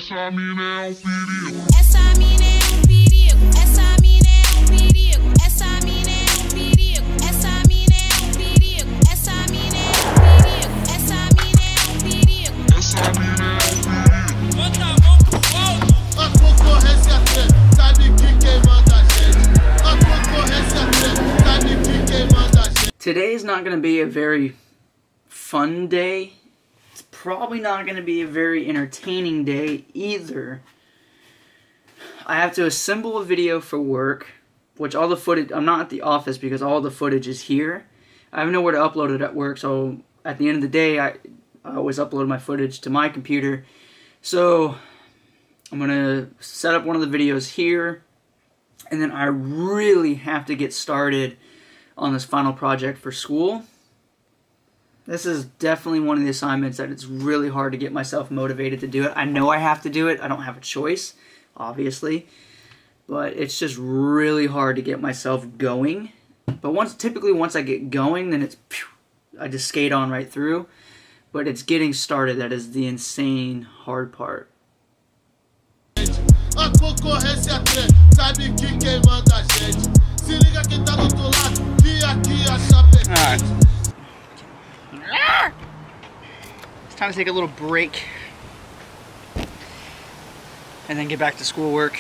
Essa mina é perigo. Essa mina é perigo. Essa mina é perigo. Essa mina é perigo. Essa mina é perigo. Essa mina é perigo. Essa mina é perigo. Essa mina é perigo. Bota a mão pro alto. A concorrência treme, sabe que quem manda a gente. A concorrência treme, sabe que quem manda a gente. Today is not going to be a very fun day. It's probably not going to be a very entertaining day either. I have to assemble a video for work, which all the footage, I'm not at the office because all the footage is here. I have nowhere to upload it at work, so at the end of the day, I always upload my footage to my computer. So I'm going to set up one of the videos here, and then I really have to get started on this final project for school. This is definitely one of the assignments that it's really hard to get myself motivated to do it. I know I have to do it. I don't have a choice, obviously. But it's just really hard to get myself going. But typically once I get going, then it's I just skate on right through. But it's getting started that is the insane hard part. A concorrência treme, sabe que quem manda a gente. Se liga quem tá do outro lado, que aqui a chapa é quente. It's time to take a little break and then get back to schoolwork.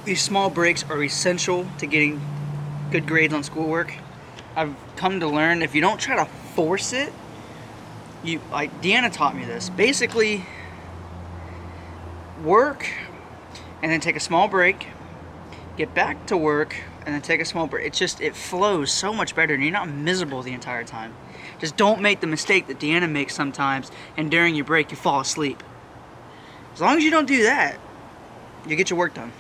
These small breaks are essential to getting good grades on schoolwork. I've come to learn if you don't try to force it, Deanna taught me this. Basically, work and then take a small break, get back to work, and then take a small break. It flows so much better and you're not miserable the entire time. Just don't make the mistake that Deanna makes sometimes and during your break you fall asleep. As long as you don't do that, you get your work done.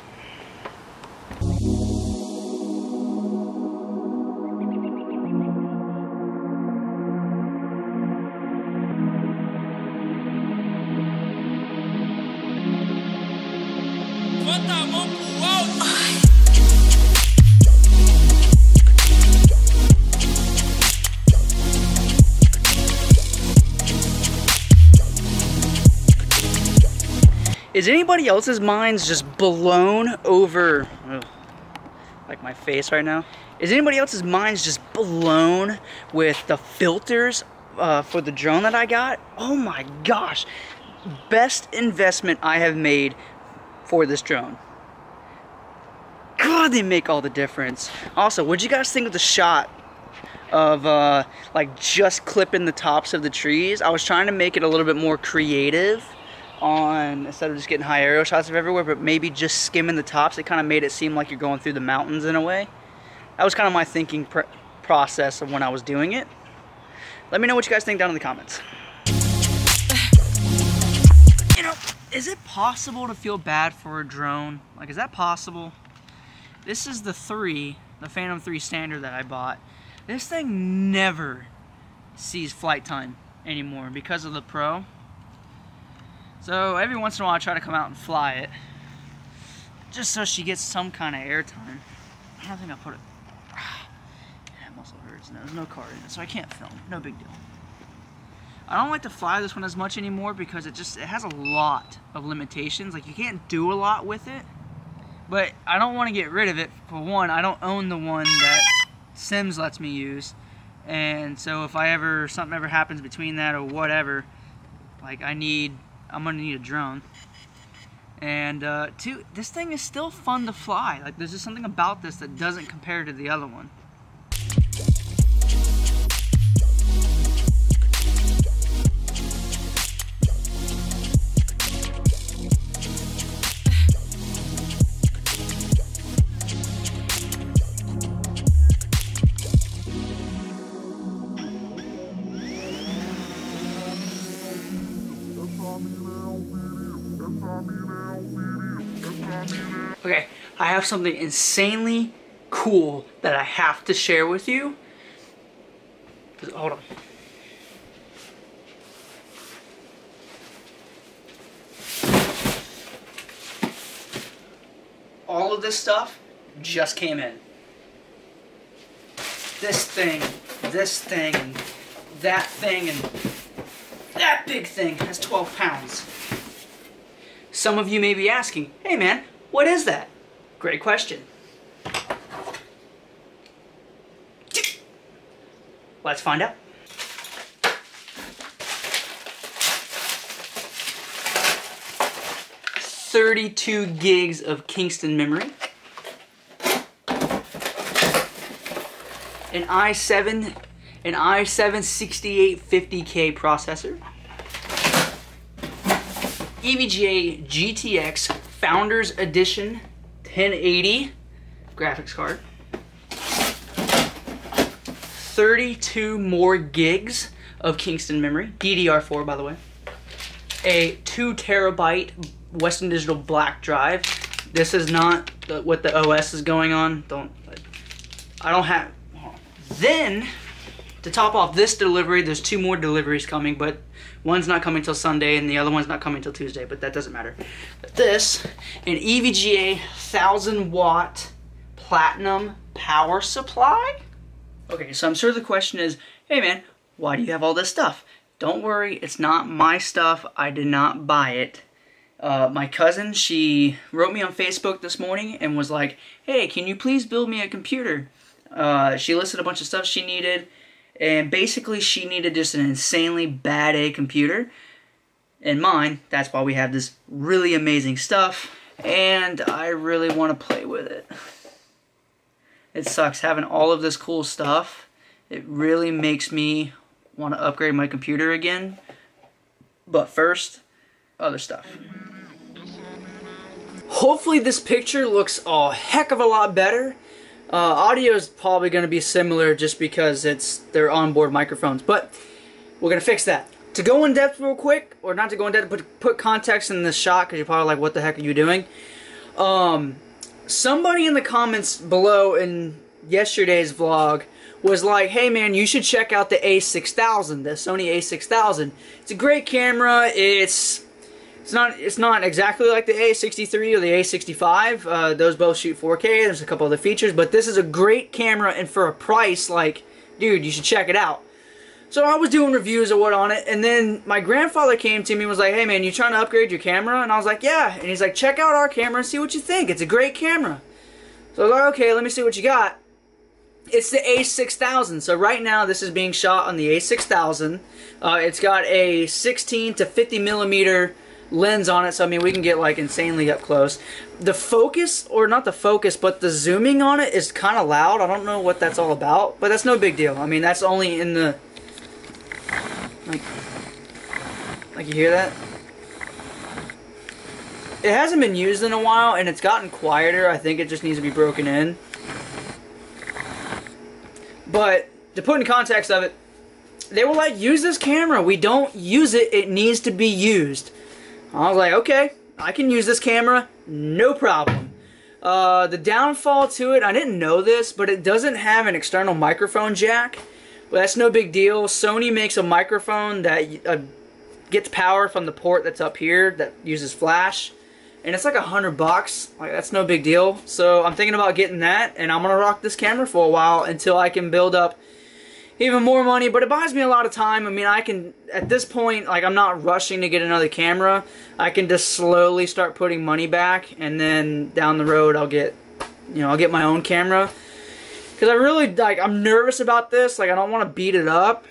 Bota a mão pro alto. Is anybody else's minds just blown over, like my face right now? Is anybody else's minds just blown with the filters for the drone that I got? Oh my gosh, best investment I have made for this drone. God, they make all the difference. Also, what'd you guys think of the shot of like just clipping the tops of the trees? I was trying to make it a little bit more creative instead of just getting high aerial shots of everywhere, but maybe just skimming the tops. It kind of made it seem like you're going through the mountains in a way. That was kind of my thinking process of when I was doing it. Let me know what you guys think down in the comments. You know, is it possible to feel bad for a drone? Like, is that possible? This is the Phantom 3 standard that I bought. This thing never sees flight time anymore because of the Pro. So every once in a while I try to come out and fly it, just so she gets some kind of airtime. I don't think I put it. That muscle hurts. And there's no card in it, so I can't film. No big deal. I don't like to fly this one as much anymore because it has a lot of limitations. Like, you can't do a lot with it. But I don't want to get rid of it. For one, I don't own the one that Sims lets me use, and so if something ever happens between that or whatever, like I'm gonna need a drone. And two, this thing is still fun to fly. Like, there's just something about this that doesn't compare to the other one. Okay, I have something insanely cool that I have to share with you. Hold on. All of this stuff just came in. This thing, and that thing, and that big thing has 12 pounds. Some of you may be asking, hey man, what is that? Great question. Let's find out. $32 gigs of Kingston memory. An i7 6850K processor. EVGA GTX Founders Edition 1080 graphics card. 32 more gigs of Kingston memory, DDR4 by the way. A 2 terabyte Western Digital black drive. This is not what the OS is going on. I don't have. Then, to top off this delivery, there's 2 more deliveries coming, but one's not coming till Sunday and the other one's not coming till Tuesday, but that doesn't matter. But this, an EVGA 1000 watt platinum power supply. Okay, so I'm sure the question is, hey man, why do you have all this stuff? Don't worry, it's not my stuff. I did not buy it. My cousin, she wrote me on Facebook this morning and was like, hey, can you please build me a computer? She listed a bunch of stuff she needed, and basically she needed just an insanely bad A computer. And mine, that's why we have this really amazing stuff, and I really want to play with it. It sucks having all of this cool stuff. It really makes me want to upgrade my computer again. But first, other stuff. Hopefully this picture looks a heck of a lot better. Audio is probably going to be similar just because they're onboard microphones, but we're going to fix that. To go in depth real quick, or not to go in depth, but put context in this shot, because you're probably like, what the heck are you doing? Somebody in the comments below in yesterday's vlog was like, hey man, you should check out the A6000, the Sony A6000. It's a great camera. It's not exactly like the A63 or the A65. Those both shoot 4K. There's a couple other features, but this is a great camera, and for a price, like, dude, you should check it out. So I was doing reviews of what on it, and then my grandfather came to me and was like, hey man, you trying to upgrade your camera? And I was like, yeah. And he's like, check out our camera and see what you think. It's a great camera. So I was like, okay, let me see what you got. It's the A6000. So right now this is being shot on the A6000. It's got a 16 to 50 millimeter lens on it, so I mean we can get like insanely up close. The focus, or not the focus, but the zooming on it is kind of loud. I don't know what that's all about, but that's no big deal. I mean, that's only in the like you hear that? It hasn't been used in a while and it's gotten quieter. I think it just needs to be broken in. But to put in context of it, they were like, use this camera. We don't use it. It needs to be used. I was like, okay, I can use this camera, no problem. The downfall to it, I didn't know this, but it doesn't have an external microphone jack. Well, that's no big deal. Sony makes a microphone that gets power from the port that's up here that uses flash, and it's like $100. Like, that's no big deal. So I'm thinking about getting that, and I'm gonna rock this camera for a while until I can build up even more money. But it buys me a lot of time. I mean, I can, at this point, like, I'm not rushing to get another camera. I can just slowly start putting money back, and then down the road I'll get, you know, I'll get my own camera. Because I really, like, I'm nervous about this. Like, I don't want to beat it up,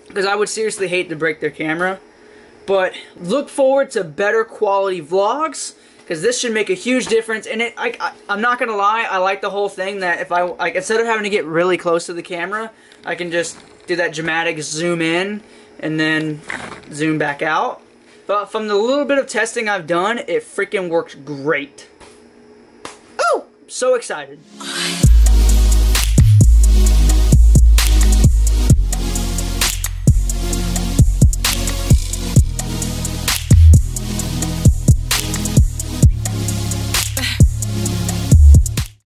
because I would seriously hate to break their camera. But look forward to better quality vlogs, because this should make a huge difference. And I'm not gonna lie, I like the whole thing that if I, like, instead of having to get really close to the camera, I can just do that dramatic zoom in and then zoom back out. But from the little bit of testing I've done, it freaking works great. Oh, so excited.